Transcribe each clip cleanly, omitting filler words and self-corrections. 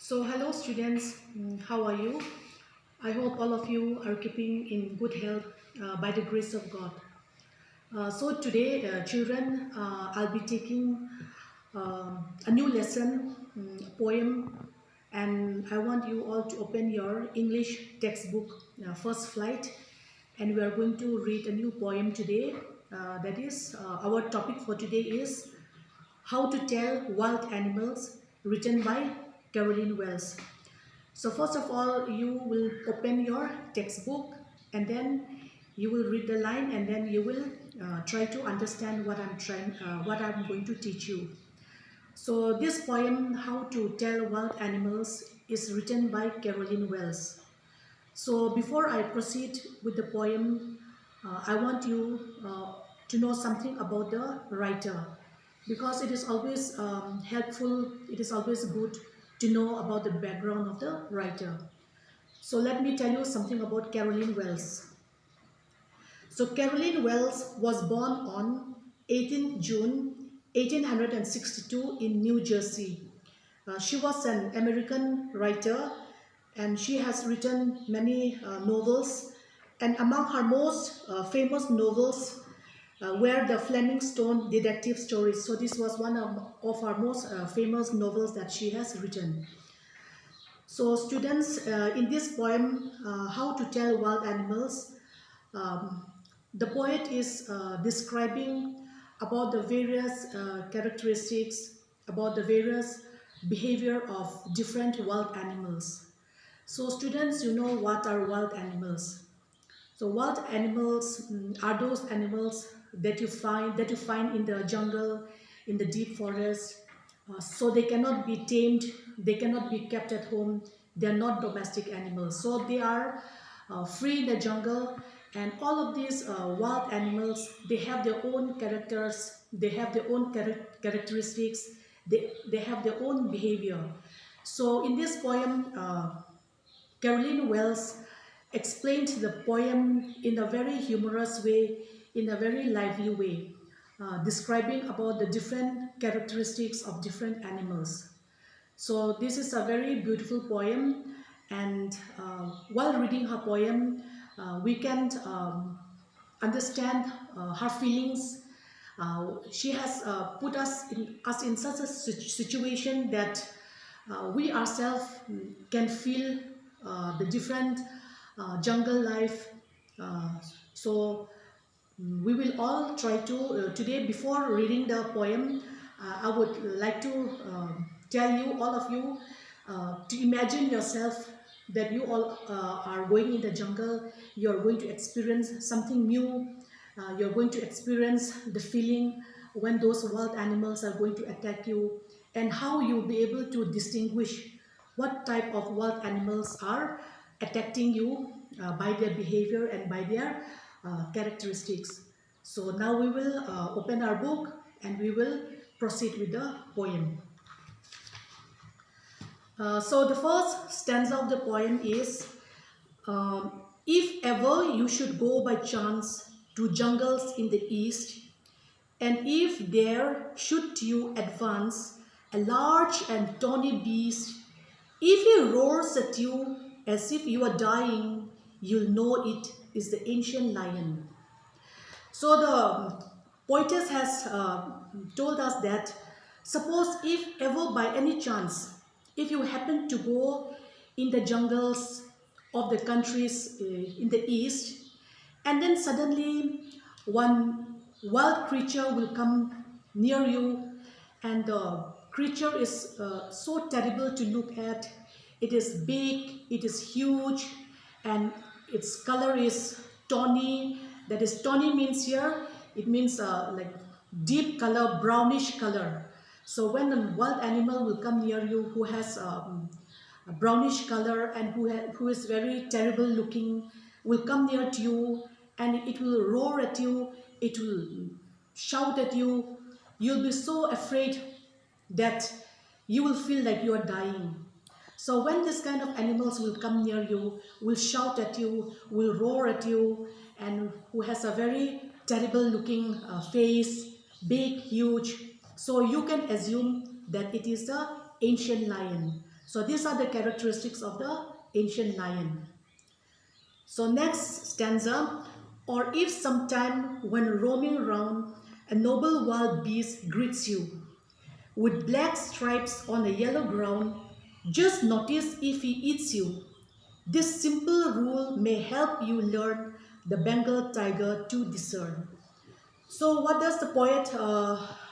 So hello students, how are you? I hope all of you are keeping in good health by the grace of God. So today children, I'll be taking a new lesson, poem, and I want you all to open your English textbook, first flight, and we are going to read a new poem today. That is, our topic for today is How to Tell Wild Animals, written by Caroline Wells. So first of all, you will open your textbook and then you will read the line and then you will try to understand what I'm going to teach you. So this poem, How to Tell Wild Animals, is written by Caroline Wells. So before I proceed with the poem, I want you to know something about the writer, because it is always helpful, it is always good to know about the background of the writer. So let me tell you something about Caroline Wells. So Caroline Wells was born on 18th June 1862 in New Jersey. She was an American writer and she has written many novels, and among her most famous novels were the Fleming Stone detective stories. So this was one of her most famous novels that she has written. So students, in this poem, How to Tell Wild Animals, um, the poet is describing about the various characteristics, about the various behavior of different wild animals. So students, you know what are wild animals. So wild animals are those animals that you find in the jungle, in the deep forest. So they cannot be tamed, they cannot be kept at home. They are not domestic animals. So they are free in the jungle, and all of these wild animals, they have their own characters, they have their own characteristics, they have their own behavior. So in this poem, Caroline Wells explained the poem in a very humorous way, in a very lively way, describing about the different characteristics of different animals. So this is a very beautiful poem, and while reading her poem, we can understand her feelings. She has put us in such a situation that we ourselves can feel the different jungle life. Uh, so we will all try to today, before reading the poem, I would like to tell you, all of you, to imagine yourself that you all are going in the jungle. You are going to experience something new. You're going to experience the feeling when those wild animals are going to attack you, and how you'll be able to distinguish what type of wild animals are attacking you by their behavior and by their characteristics. So now we will open our book and we will proceed with the poem. So the first stanza of the poem is, if ever you should go by chance to jungles in the east, and if there should you advance a large and tawny beast, if he roars at you as if you are dying, you'll know it is the ancient lion. So the poetess has told us that, suppose if ever by any chance, if you happen to go in the jungles of the countries in the east, and then suddenly one wild creature will come near you, and the creature is so terrible to look at. It is big, it is huge, and its color is tawny. That is, tawny means here, it means like deep color, brownish color. So when a wild animal will come near you who has a brownish color and who is very terrible looking, will come near to you, and it will roar at you, it will shout at you. You'll be so afraid that you will feel like you are dying. So when this kind of animals will come near you, will shout at you, will roar at you, and who has a very terrible looking face, big, huge, so you can assume that it is the ancient lion. So these are the characteristics of the ancient lion. So next stanza, or if sometime when roaming round, a noble wild beast greets you, with black stripes on a yellow ground, just notice if he eats you. This simple rule may help you learn the Bengal tiger to discern. So what does the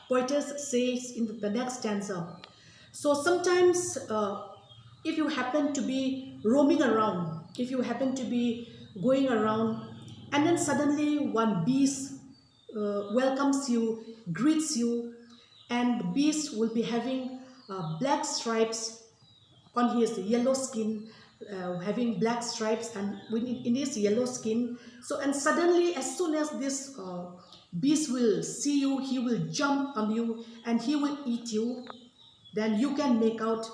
poetess says in the next stanza? So sometimes if you happen to be roaming around, if you happen to be going around, and then suddenly one beast welcomes you, greets you, and the beast will be having black stripes on his yellow skin, having black stripes and in his yellow skin. So and suddenly, as soon as this beast will see you, he will jump on you and he will eat you. Then you can make out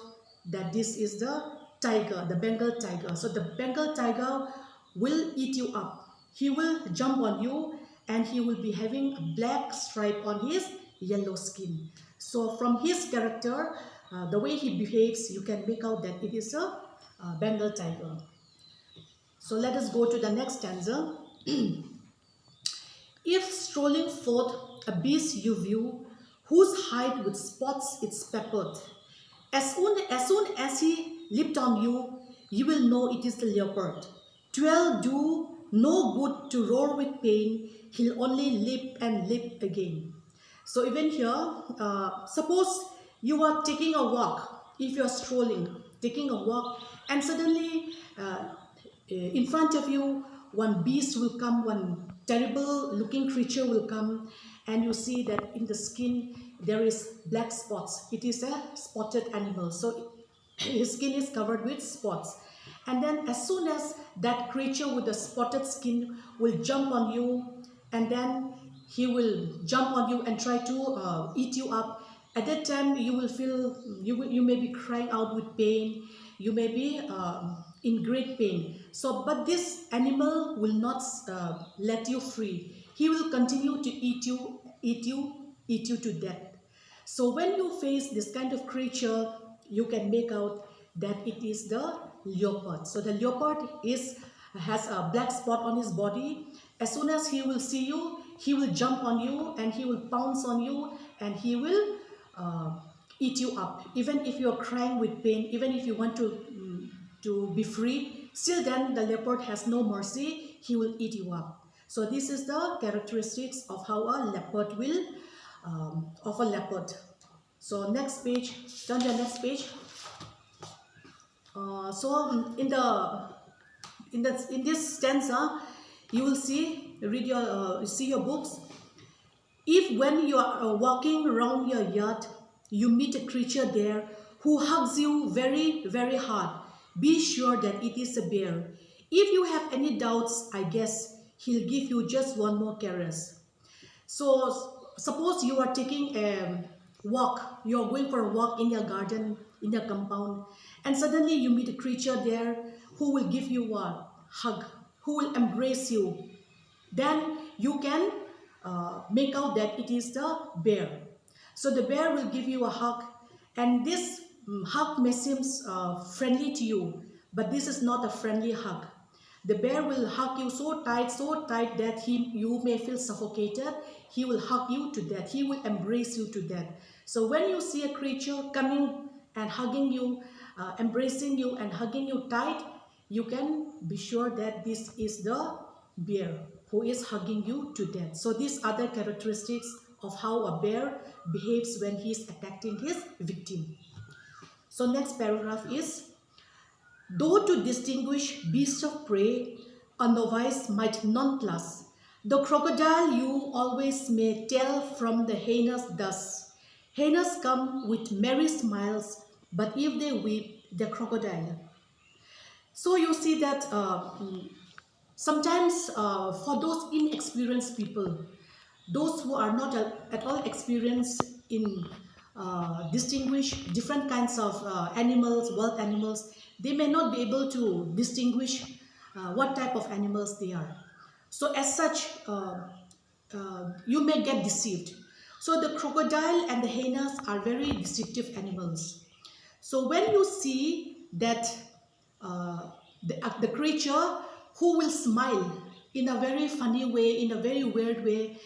that this is the tiger, the Bengal tiger. So the Bengal tiger will eat you up. He will jump on you and he will be having a black stripe on his yellow skin. So from his character, the way he behaves, you can make out that it is a Bengal tiger. So let us go to the next stanza. If strolling forth a beast you view, whose hide with spots it's peppered, as soon as he leaped on you, you will know it is the leopard. 'Twill do no good to roar with pain, he'll only leap and leap again. So even here, suppose you are taking a walk, if you are strolling, taking a walk, and suddenly in front of you, one beast will come, one terrible looking creature will come, and you see that in the skin there is black spots. It is a spotted animal, so his skin is covered with spots. And then as soon as that creature with the spotted skin will jump on you, and then he will jump on you and try to eat you up. At that time you will feel, you may be crying out with pain, you may be in great pain. So but this animal will not let you free. He will continue to eat you to death. So when you face this kind of creature, you can make out that it is the leopard. So the leopard has a black spot on his body. As soon as he will see you, he will jump on you and he will pounce on you and he will eat you up. Even if you are crying with pain, even if you want to be free, still then the leopard has no mercy. He will eat you up. So this is the characteristics of how a leopard will of a leopard. So next page, turn to the next page. In this stanza, you will see, read your see your books. If when you are walking around your yard, you meet a creature there who hugs you very, very hard, be sure that it is a bear. If you have any doubts, I guess he'll give you just one more caress. So suppose you are taking a walk, you are going for a walk in your garden, in your compound, and suddenly you meet a creature there who will give you a hug, who will embrace you. Then you can make out that it is the bear. So the bear will give you a hug, and this hug may seem friendly to you, but this is not a friendly hug. The bear will hug you so tight that you may feel suffocated. He will hug you to death. He will embrace you to death. So when you see a creature coming and hugging you, embracing you and hugging you tight, you can be sure that this is the bear who is hugging you to death. So these are the characteristics of how a bear behaves when he is attacking his victim. So next paragraph is, though to distinguish beasts of prey, a novice might nonplus, the crocodile you always may tell from the hyenas thus. Hyenas come with merry smiles, but if they weep, the crocodile. So you see that sometimes for those inexperienced people, those who are not at all experienced in distinguish different kinds of animals, wild animals, they may not be able to distinguish what type of animals they are. So as such, you may get deceived. So the crocodile and the hyenas are very deceptive animals. So when you see that the creature who will smile in a very funny way, in a very weird way,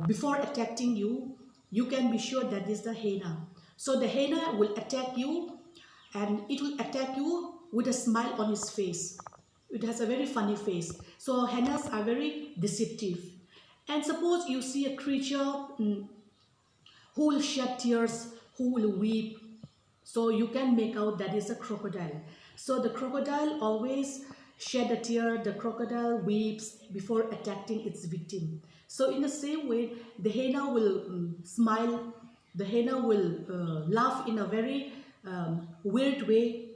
before attacking you, you can be sure that is the hyena. So the hyena will attack you, and it will attack you with a smile on its face. It has a very funny face. So hyenas are very deceptive. And suppose you see a creature who will shed tears, who will weep, so you can make out that is a crocodile. So the crocodile always shed a tear, the crocodile weeps before attacking its victim. So in the same way, the hyena will smile, the hyena will laugh in a very weird way.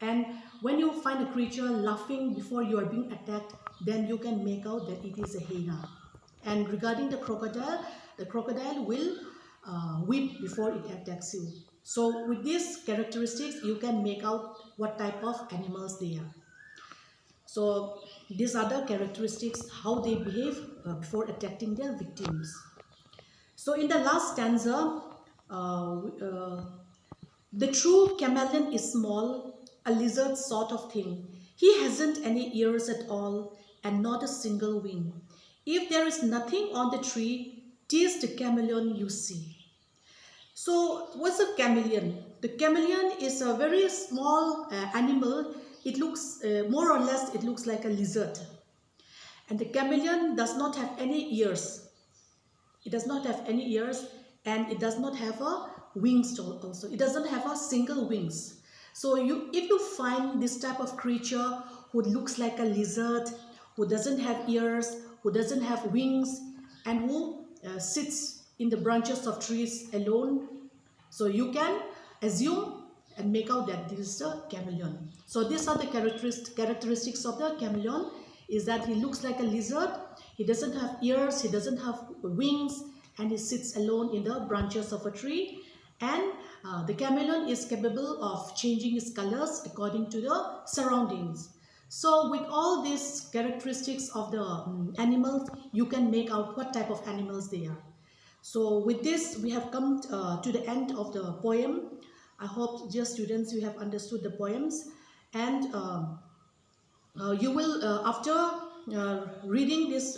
And when you find a creature laughing before you are being attacked, then you can make out that it is a hyena. And regarding the crocodile will weep before it attacks you. So with these characteristics, you can make out what type of animals they are. So these are the characteristics, how they behave before attacking their victims. So in the last stanza, the true chameleon is small, a lizard sort of thing. He hasn't any ears at all and not a single wing. If there is nothing on the tree, 'tis the chameleon you see. So what's a chameleon? The chameleon is a very small animal. It looks more or less it looks like a lizard. And the chameleon does not have any ears. It does not have any ears, and it does not have a wings also. It doesn't have a single wings. So if you find this type of creature who looks like a lizard, who doesn't have ears, who doesn't have wings, and who sits in the branches of trees alone, so you can assume and make out that this is a chameleon. So these are the characteristics of the chameleon, is that he looks like a lizard, he doesn't have ears, he doesn't have wings, and he sits alone in the branches of a tree. And the chameleon is capable of changing its colors according to the surroundings. So with all these characteristics of the animals, you can make out what type of animals they are. So with this, we have come to the end of the poem. I hope, dear students, you have understood the poems. And you will, after reading this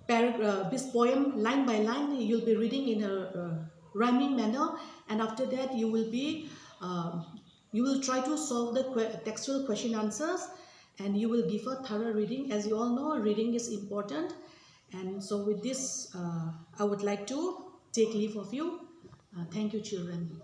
this poem line by line, you'll be reading in a rhyming manner. And after that, you will try to solve the textual question answers. And you will give a thorough reading. As you all know, reading is important. And so with this, I would like to take leave of you. Thank you, children.